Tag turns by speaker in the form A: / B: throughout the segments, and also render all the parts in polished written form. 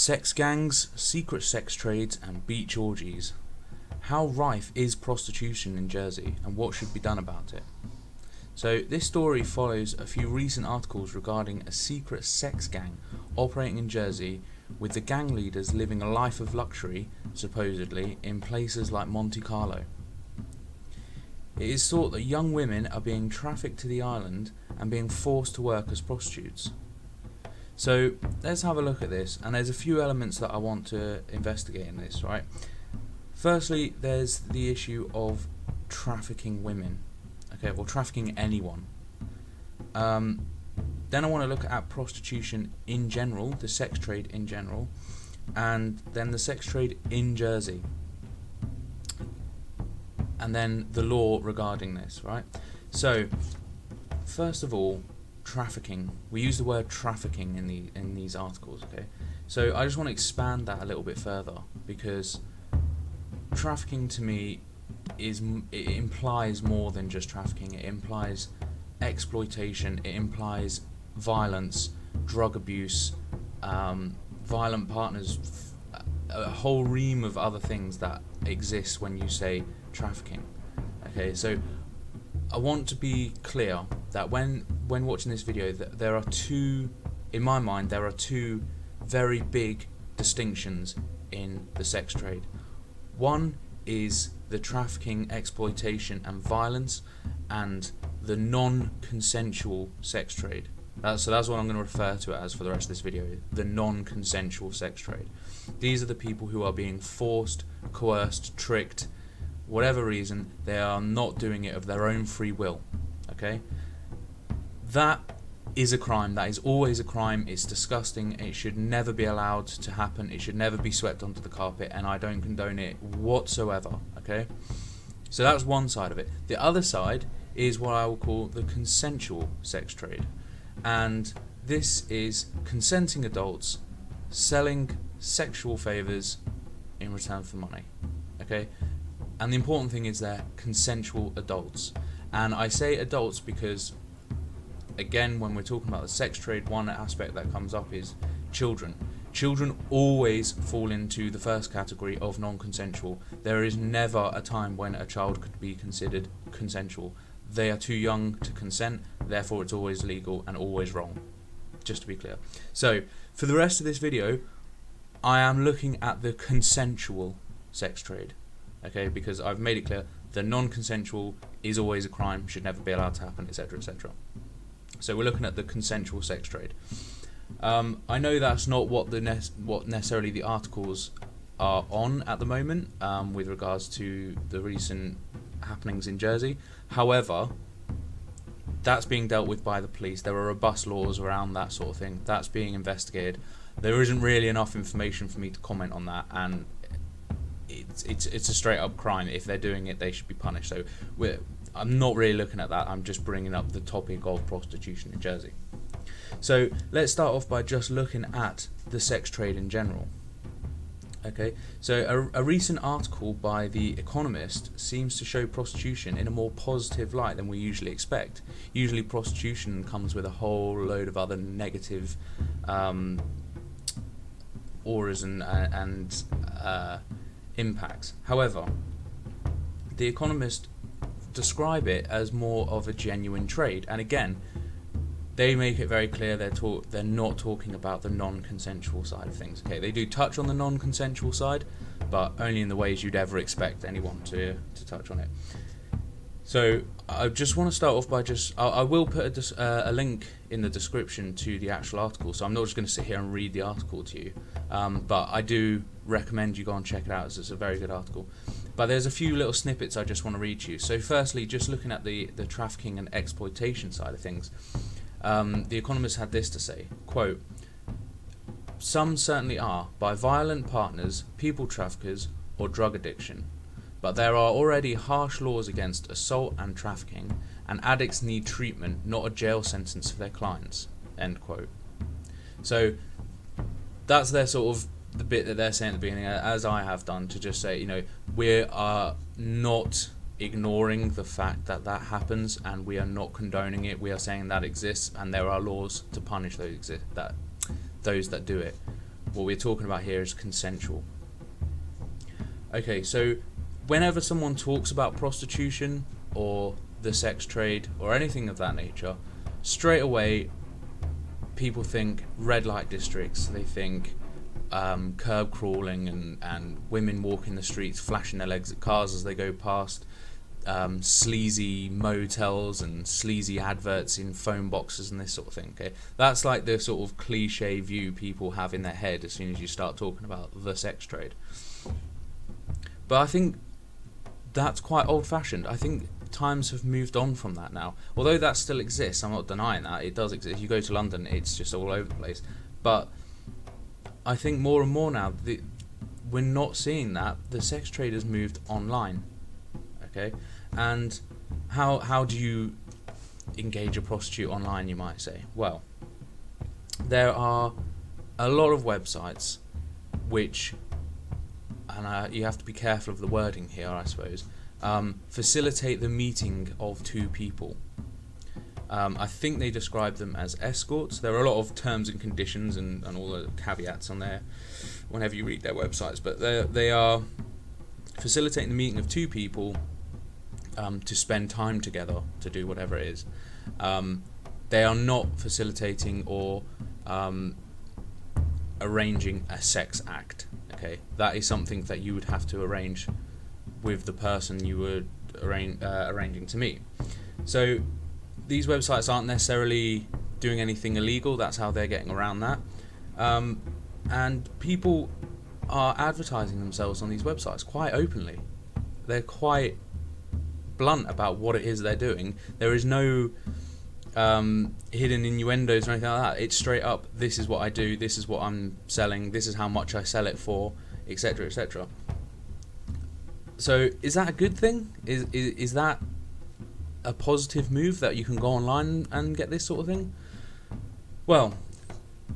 A: Sex gangs, secret sex trades and beach orgies. How rife is prostitution in Jersey and what should be done about it? So this story follows a few recent articles regarding a secret sex gang operating in Jersey, with the gang leaders living a life of luxury, supposedly, in places like Monte Carlo. It is thought that young women are being trafficked to the island and being forced to work as prostitutes. So let's have a look at this, and there's a few elements that I want to investigate in this, right? Firstly, there's the issue of trafficking women, okay, or trafficking anyone. Then I want to look at prostitution in general, the sex trade in general, and then the sex trade in Jersey, and then the law regarding this, right? So, first of all, trafficking. We use the word trafficking in these articles, okay? So I just want to expand that a little bit further, because trafficking to me it implies more than just trafficking. It implies exploitation. It implies violence, drug abuse, violent partners, a whole ream of other things that exist when you say trafficking. Okay, so I want to be clear that when watching this video, that there are two, in my mind, there are two very big distinctions in the sex trade. One is the trafficking, exploitation and violence, and the non-consensual sex trade. So that's what I'm going to refer to it as for the rest of this video, the non-consensual sex trade. These are the people who are being forced, coerced, tricked, whatever reason. They are not doing it of their own free will, okay? That is a crime. That is always a crime. It's disgusting. It should never be allowed to happen. It should never be swept onto the carpet, and I don't condone it whatsoever, okay? So that's one side of it. The other side is what I will call the consensual sex trade, and this is consenting adults selling sexual favours in return for money, okay? And the important thing is they're consensual adults, and I say adults because, again, when we're talking about the sex trade, one aspect that comes up is children. Children always fall into the first category of non-consensual. There is never a time when a child could be considered consensual. They are too young to consent, therefore it's always legal and always wrong, just to be clear. So for the rest of this video, I am looking at the consensual sex trade, okay, because I've made it clear the non-consensual is always a crime, should never be allowed to happen, etc., etc. So we're looking at the consensual sex trade. I know that's not what necessarily the articles are on at the moment, with regards to the recent happenings in Jersey. However, that's being dealt with by the police. There are robust laws around that sort of thing. That's being investigated. There isn't really enough information for me to comment on that, and it's a straight up crime. If they're doing it, they should be punished. So I'm not really looking at that. I'm just bringing up the topic of prostitution in Jersey. So let's start off by just looking at the sex trade in general. Okay, so a recent article by The Economist seems to show prostitution in a more positive light than we usually expect. Usually prostitution comes with a whole load of other negative auras and impacts. However, The Economist describe it as more of a genuine trade, and again, they make it very clear they're not talking about the non-consensual side of things. Okay, they do touch on the non-consensual side, but only in the ways you'd ever expect anyone to touch on it. So I just want to start off by I will put a link in the description to the actual article, so I'm not just going to sit here and read the article to you, but I do recommend you go and check it out, as it's a very good article. But there's a few little snippets I just want to read to you. So firstly, just looking at the trafficking and exploitation side of things, The Economist had this to say, quote, "Some certainly are, by violent partners, people traffickers or drug addiction. But there are already harsh laws against assault and trafficking, and addicts need treatment, not a jail sentence for their clients." End quote. So that's their sort of the bit that they're saying at the beginning, as I have done, to just say, we are not ignoring the fact that happens, and we are not condoning it. We are saying that exists, and there are laws to punish those that do it. what we're talking about here is consensual. Okay, so whenever someone talks about prostitution or the sex trade or anything of that nature, straight away people think red light districts, they think curb crawling and women walking the streets flashing their legs at cars as they go past, sleazy motels and sleazy adverts in phone boxes and this sort of thing. Okay, that's like the sort of cliche view people have in their head as soon as you start talking about the sex trade. But I think that's quite old-fashioned. I think times have moved on from that now. Although that still exists, I'm not denying that. It does exist. You go to London, it's just all over the place. But I think more and more now, we're not seeing that. The sex trade has moved online. Okay? And how do you engage a prostitute online, you might say? Well, there are a lot of websites which, and you have to be careful of the wording here, I suppose, facilitate the meeting of two people. I think they describe them as escorts. There are a lot of terms and conditions and all the caveats on there whenever you read their websites, but they are facilitating the meeting of two people to spend time together to do whatever it is. They are not facilitating or arranging a sex act. Okay, that is something that you would have to arrange with the person you were arranging to meet. So these websites aren't necessarily doing anything illegal. That's how they're getting around that. And people are advertising themselves on these websites quite openly. They're quite blunt about what it is they're doing. There is no hidden innuendos or anything like that. It's straight up, this is what I do, this is what I'm selling, this is how much I sell it for, etc., etc. So is that a good thing? Is that a positive move, that you can go online and get this sort of thing? Well,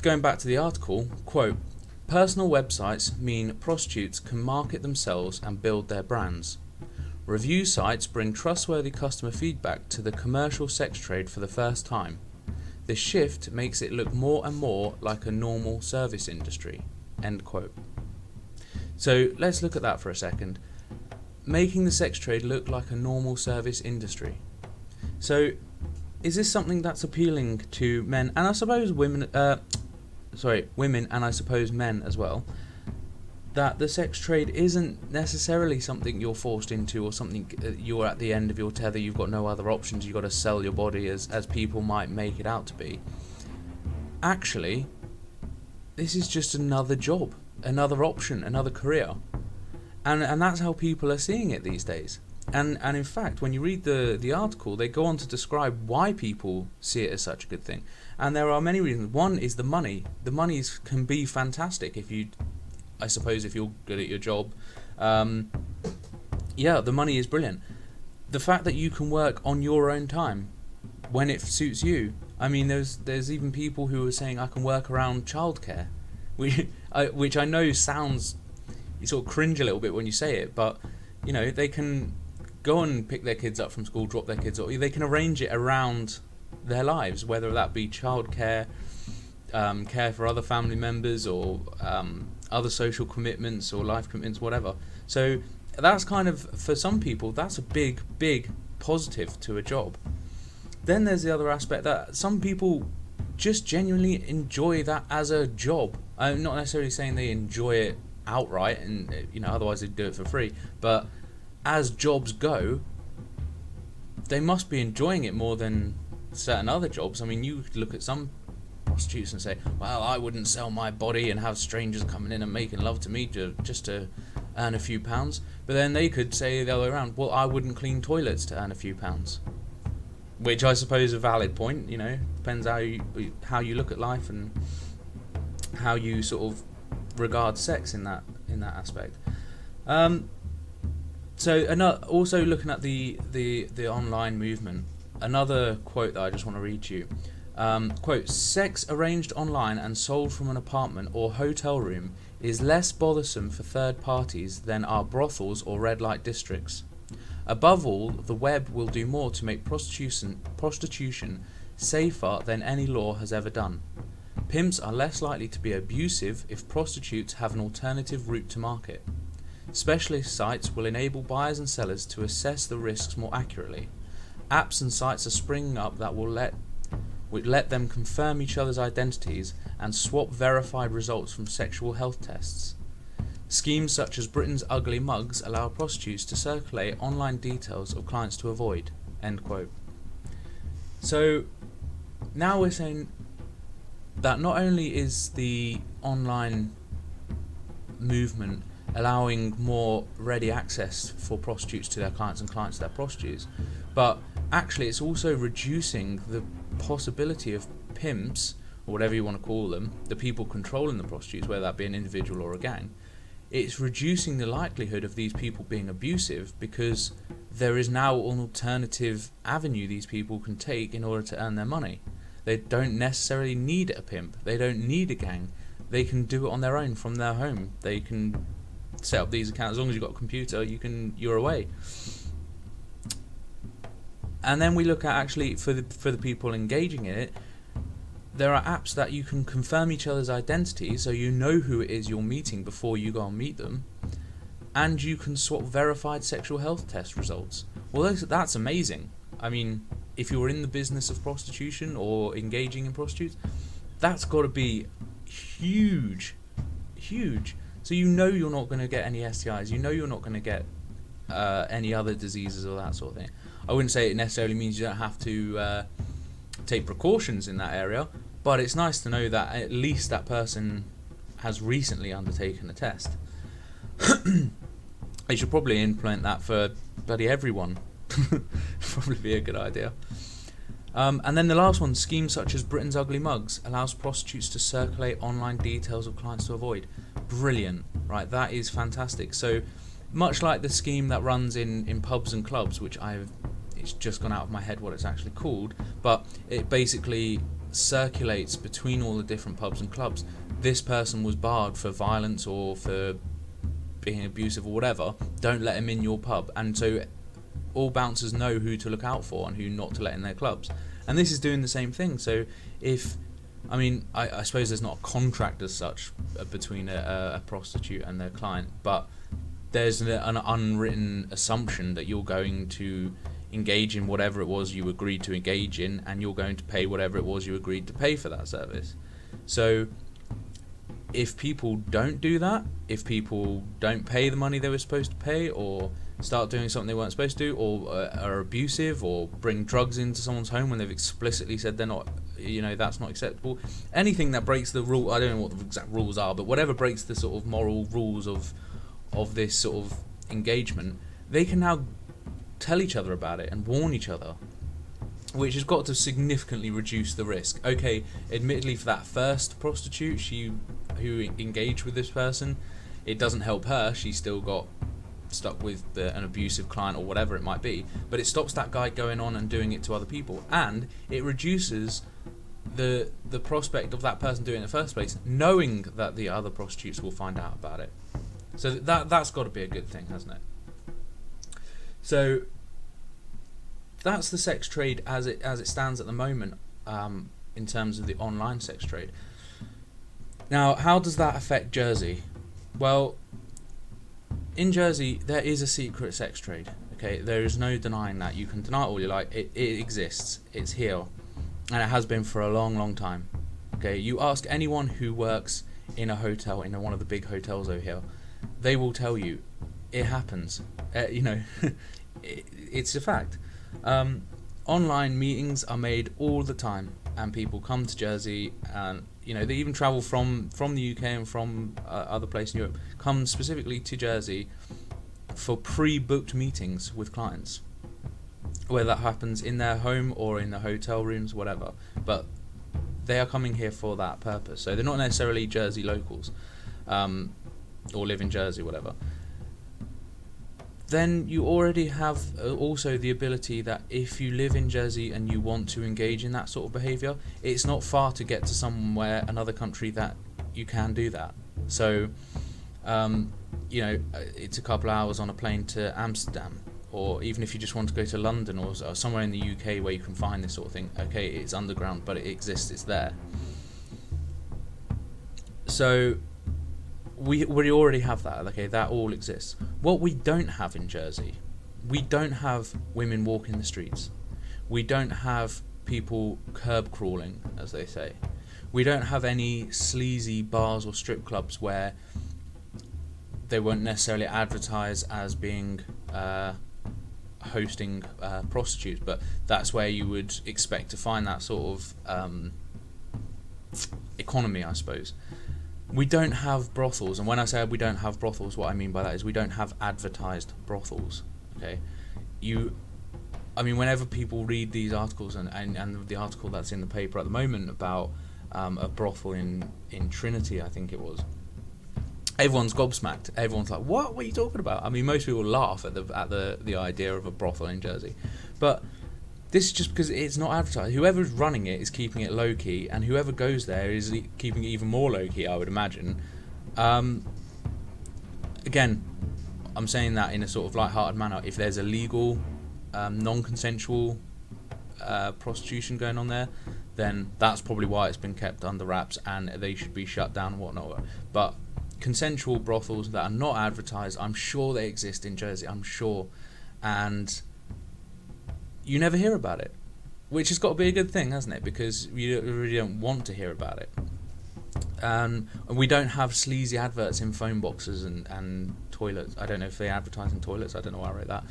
A: going back to the article, quote, personal websites mean prostitutes can market themselves and build their brands. Review sites bring trustworthy customer feedback to the commercial sex trade for the first time. This shift makes it look more and more like a normal service industry. End quote. So let's look at that for a second. Making the sex trade look like a normal service industry. So is this something that's appealing to men and I suppose women and I suppose men as well? That the sex trade isn't necessarily something you're forced into or something you're at the end of your tether, you've got no other options, you've got to sell your body as people might make it out to be. Actually, this is just another job, another option, another career. And that's how people are seeing it these days. And in fact, when you read the article, they go on to describe why people see it as such a good thing. And there are many reasons. One is the money. The money can be fantastic if you're good at your job. The money is brilliant. The fact that you can work on your own time when it suits you. I mean, there's even people who are saying I can work around childcare, which I know sounds, you sort of cringe a little bit when you say it, but you know, they can go and pick their kids up from school, drop their kids, or they can arrange it around their lives, whether that be childcare, care for other family members, or other social commitments or life commitments, whatever. So that's kind of, for some people, that's a big positive to a job. Then there's the other aspect that some people just genuinely enjoy that as a job. I'm not necessarily saying they enjoy it outright, and otherwise they'd do it for free, but as jobs go, they must be enjoying it more than certain other jobs. I mean, you look at some prostitutes and say, well, I wouldn't sell my body and have strangers coming in and making love to me just to earn a few pounds. But then they could say the other way around, well, I wouldn't clean toilets to earn a few pounds. Which I suppose is a valid point, depends how you look at life and how you sort of regard sex in that aspect. Also looking at the online movement, another quote that I just want to read to you. Quote, sex arranged online and sold from an apartment or hotel room is less bothersome for third parties than are brothels or red light districts. Above all, the web will do more to make prostitution safer than any law has ever done. Pimps are less likely to be abusive if prostitutes have an alternative route to market. Specialist sites will enable buyers and sellers to assess the risks more accurately. Apps and sites are springing up that will let them confirm each other's identities and swap verified results from sexual health tests. Schemes such as Britain's Ugly Mugs allow prostitutes to circulate online details of clients to avoid. End quote. So now we're saying that not only is the online movement allowing more ready access for prostitutes to their clients and clients to their prostitutes, but actually it's also reducing the possibility of pimps, or whatever you want to call them, the people controlling the prostitutes, whether that be an individual or a gang. It's reducing the likelihood of these people being abusive because there is now an alternative avenue these people can take in order to earn their money. They don't necessarily need a pimp. They don't need a gang. They can do it on their own from their home. They can set up these accounts. As long as you've got a computer, you're away. And then we look at, actually, for the people engaging in it, there are apps that you can confirm each other's identities, so you know who it is you're meeting before you go and meet them, and you can swap verified sexual health test results. Well, that's amazing. I mean, if you're in the business of prostitution or engaging in prostitutes, that's got to be huge. So you know you're not going to get any STIs. You know you're not going to get any other diseases or that sort of thing. I wouldn't say it necessarily means you don't have to take precautions in that area, but it's nice to know that at least that person has recently undertaken a test. They should probably implement that for bloody everyone. Probably be a good idea. And then the last one, schemes such as Britain's Ugly Mugs allows prostitutes to circulate online details of clients to avoid. Brilliant, right? That is fantastic. So much like the scheme that runs in pubs and clubs, which it's just gone out of my head what it's actually called, but it basically circulates between all the different pubs and clubs. This person was barred for violence or for being abusive or whatever. Don't let him in your pub. And so all bouncers know who to look out for and who not to let in their clubs. And this is doing the same thing. So I suppose there's not a contract as such between a prostitute and their client, but there's an unwritten assumption that you're going to engage in whatever it was you agreed to engage in, and you're going to pay whatever it was you agreed to pay for that service. So if people don't do that, if people don't pay the money they were supposed to pay, or start doing something they weren't supposed to, or are abusive, or bring drugs into someone's home when they've explicitly said they're not, that's not acceptable, anything that breaks the rule, I don't know what the exact rules are, but whatever breaks the sort of moral rules of this sort of engagement, they can now tell each other about it and warn each other, which has got to significantly reduce the risk. Okay, admittedly for that first prostitute who engaged with this person, it doesn't help her, she's still got stuck with an abusive client or whatever it might be, but it stops that guy going on and doing it to other people, and it reduces the prospect of that person doing it in the first place, knowing that the other prostitutes will find out about it. So that's got to be a good thing, hasn't it? So that's the sex trade as it stands at the moment, in terms of the online sex trade. Now, how does that affect Jersey? Well, in Jersey there is a secret sex trade. Okay, there is no denying that. You can deny it all you like. It exists. It's here, and it has been for a long, long time. Okay, you ask anyone who works in a hotel, in one of the big hotels over here, they will tell you it happens. It's a fact. Online meetings are made all the time, and people come to Jersey, and they even travel from the UK and from other places in Europe, come specifically to Jersey for pre-booked meetings with clients, whether that happens in their home or in the hotel rooms, whatever, but they are coming here for that purpose. So they're not necessarily Jersey locals, or live in Jersey, whatever. Then you already have also the ability that if you live in Jersey and you want to engage in that sort of behaviour, it's not far to get to somewhere, another country, that you can do that. So, it's a couple of hours on a plane to Amsterdam, or even if you just want to go to London or somewhere in the UK where you can find this sort of thing. Okay, it's underground, but it exists, it's there. So we already have that. Okay, that all exists. What we don't have in Jersey, we don't have women walking the streets. We don't have people curb crawling, as they say. We don't have any sleazy bars or strip clubs where they won't necessarily advertise as being hosting prostitutes, but that's where you would expect to find that sort of economy, I suppose. We don't have brothels, and when I say we don't have brothels, what I mean by that is we don't have advertised brothels. Okay, whenever people read these articles and the article that's in the paper at the moment about a brothel in Trinity, I think it was, everyone's gobsmacked. Everyone's like, what are you talking about? I mean, most people laugh at the idea of a brothel in Jersey, but this is just because it's not advertised. Whoever's running it is keeping it low key, and whoever goes there is keeping it even more low key, I would imagine. Again, I'm saying that in a sort of light-hearted manner. If there's illegal, non-consensual prostitution going on there, then that's probably why it's been kept under wraps, and they should be shut down and whatnot. But consensual brothels that are not advertised, I'm sure they exist in Jersey. I'm sure, and you never hear about it, which has got to be a good thing, hasn't it? Because you really don't want to hear about it. And we don't have sleazy adverts in phone boxes and toilets. I don't know if they advertise in toilets. I don't know why I wrote that.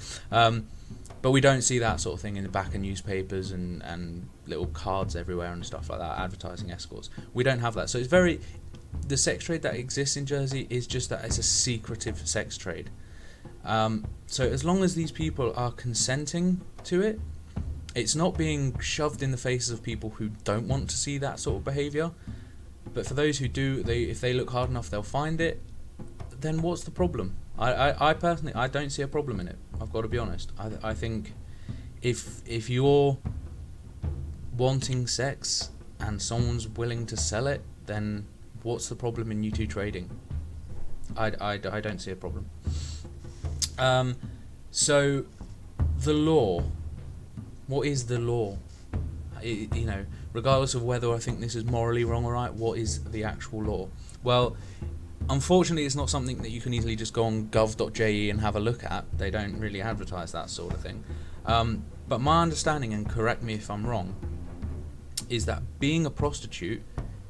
A: But we don't see that sort of thing in the back of newspapers and little cards everywhere and stuff like that, advertising escorts. We don't have that. So it's the sex trade that exists in Jersey is just that it's a secretive sex trade. So as long as these people are consenting to it, it's not being shoved in the faces of people who don't want to see that sort of behaviour. But for those who do, if they look hard enough, they'll find it. Then what's the problem? I personally, I don't see a problem in it. I've got to be honest. I think if you're wanting sex and someone's willing to sell it, then what's the problem in you two trading? I don't see a problem. So the law. What is the law? Regardless of whether I think this is morally wrong or right, what is the actual law? Well, unfortunately, it's not something that you can easily just go on gov.je and have a look at. They don't really advertise that sort of thing. But my understanding, and correct me if I'm wrong, is that being a prostitute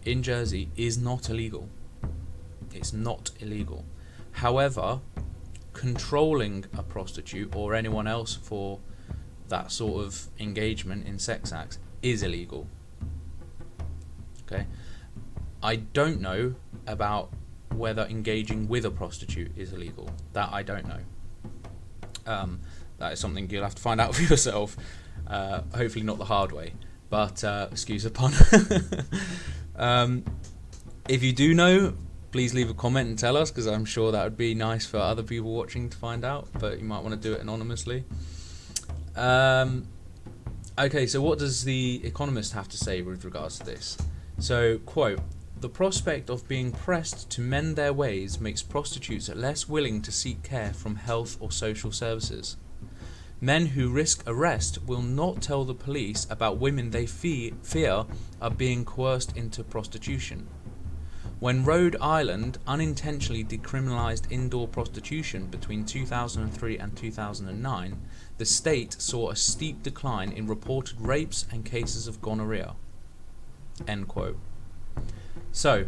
A: in Jersey is not illegal. It's not illegal. However, controlling a prostitute or anyone else for that sort of engagement in sex acts is illegal. Okay, I don't know about whether engaging with a prostitute is illegal. That I don't know. That is something you'll have to find out for yourself. Hopefully not the hard way, but excuse the pun. If you do know, please leave a comment and tell us, because I'm sure that would be nice for other people watching to find out, but you might want to do it anonymously. Okay, so what does The Economist have to say with regards to this? So, quote, "The prospect of being pressed to mend their ways makes prostitutes less willing to seek care from health or social services. Men who risk arrest will not tell the police about women they fear are being coerced into prostitution. When Rhode Island unintentionally decriminalized indoor prostitution between 2003 and 2009, the state saw a steep decline in reported rapes and cases of gonorrhea." End quote. So,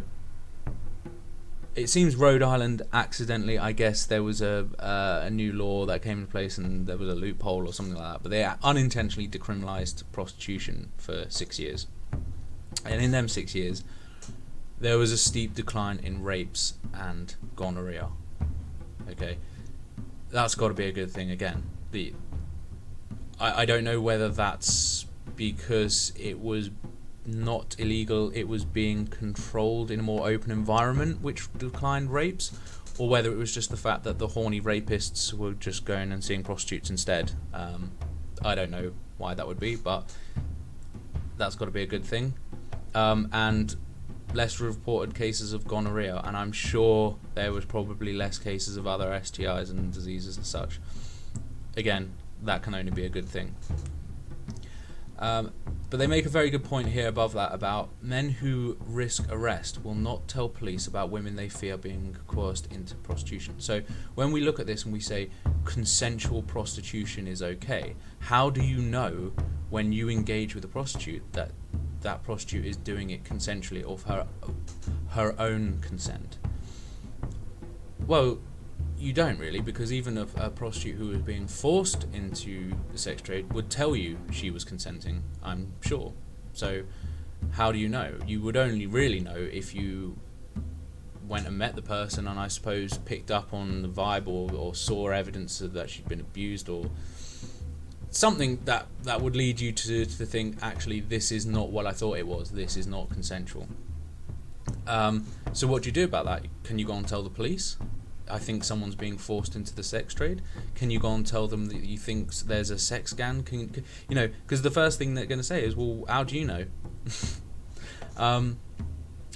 A: it seems Rhode Island accidentally, I guess there was a new law that came into place and there was a loophole or something like that, but they unintentionally decriminalized prostitution for 6 years. And in them 6 years, there was a steep decline in rapes and gonorrhea. Okay, that's got to be a good thing again. I don't know whether that's because it was not illegal, it was being controlled in a more open environment which declined rapes, or whether it was just the fact that the horny rapists were just going and seeing prostitutes instead. I don't know why that would be, but that's got to be a good thing. And less reported cases of gonorrhea, and I'm sure there was probably less cases of other STIs and diseases and such. Again, that can only be a good thing. But they make a very good point here above that about men who risk arrest will not tell police about women they fear being coerced into prostitution. So when we look at this and we say consensual prostitution is okay, how do you know when you engage with a prostitute that that prostitute is doing it consensually of her own consent? Well, you don't really, because even a prostitute who was being forced into the sex trade would tell you she was consenting, I'm sure. So how do you know? You would only really know if you went and met the person and I suppose picked up on the vibe or saw evidence that she'd been abused or something that would lead you to think, actually, this is not what I thought it was, this is not consensual. So what do you do about that? Can you go and tell the police? I think someone's being forced into the sex trade. Can you go and tell them that you think there's a sex gang? Can you know? Because the first thing they're going to say is, well, how do you know?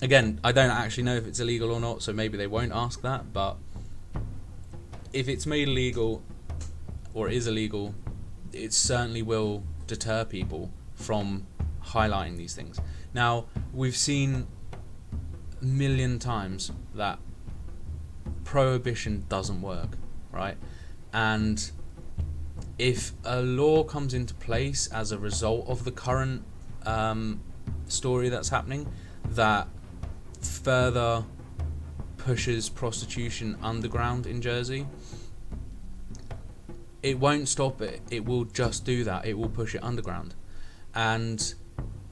A: Again, I don't actually know if it's illegal or not, so maybe they won't ask that. But if it's made illegal or is illegal, it certainly will deter people from highlighting these things. Now, we've seen a million times that prohibition doesn't work, right? And if a law comes into place as a result of the current story that's happening that further pushes prostitution underground in Jersey, it won't stop it. It will just do that. It will push it underground. And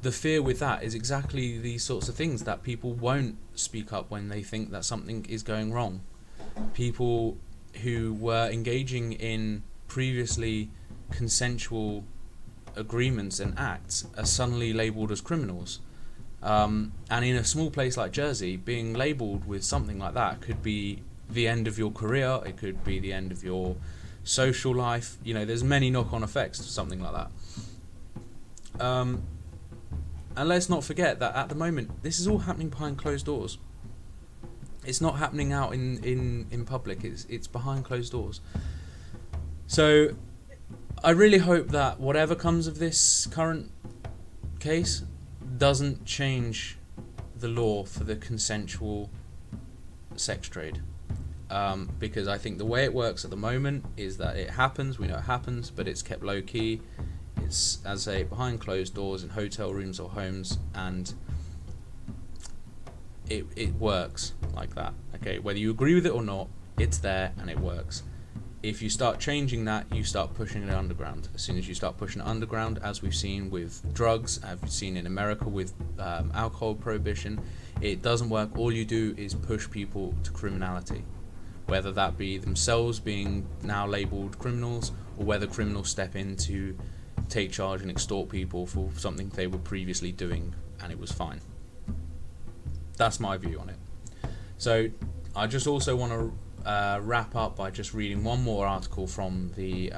A: the fear with that is exactly these sorts of things, that people won't speak up when they think that something is going wrong. People who were engaging in previously consensual agreements and acts are suddenly labelled as criminals. And in a small place like Jersey, being labelled with something like that could be the end of your career, it could be the end of your social life. You know, there's many knock-on effects to something like that. And let's not forget that at the moment, this is all happening behind closed doors. It's not happening out in public. It's behind closed doors. So I really hope that whatever comes of this current case doesn't change the law for the consensual sex trade. Because I think the way it works at the moment is that it happens, we know it happens, but it's kept low key. It's, as I say, behind closed doors in hotel rooms or homes, and it works like that. Okay, whether you agree with it or not, it's there and it works. If you start changing that, you start pushing it underground. As soon as you start pushing it underground, as we've seen with drugs, as we've seen in America with alcohol prohibition, it doesn't work. All you do is push people to criminality, whether that be themselves being now labelled criminals, or whether criminals step in to take charge and extort people for something they were previously doing and it was fine. That's my view on it. So I just also want to wrap up by just reading one more article from the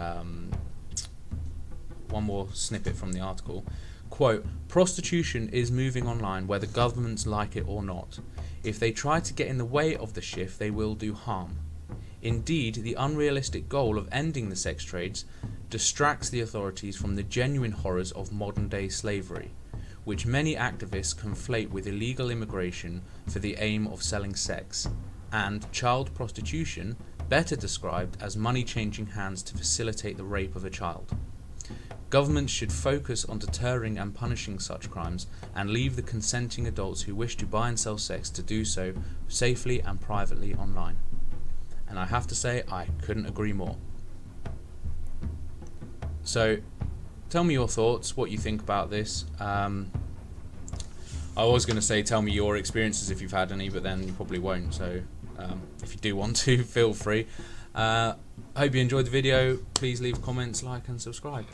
A: one more snippet from the article. Quote, "Prostitution is moving online whether governments like it or not. If they try to get in the way of the shift, they will do harm. Indeed, the unrealistic goal of ending the sex trades distracts the authorities from the genuine horrors of modern-day slavery, which many activists conflate with illegal immigration for the aim of selling sex, and child prostitution, better described as money changing hands to facilitate the rape of a child. Governments should focus on deterring and punishing such crimes and leave the consenting adults who wish to buy and sell sex to do so safely and privately online." And I have to say, I couldn't agree more. So tell me your thoughts, what you think about this. I was going to say tell me your experiences if you've had any, but then you probably won't, so if you do want to, feel free. I hope you enjoyed the video. Please leave comments, like and subscribe.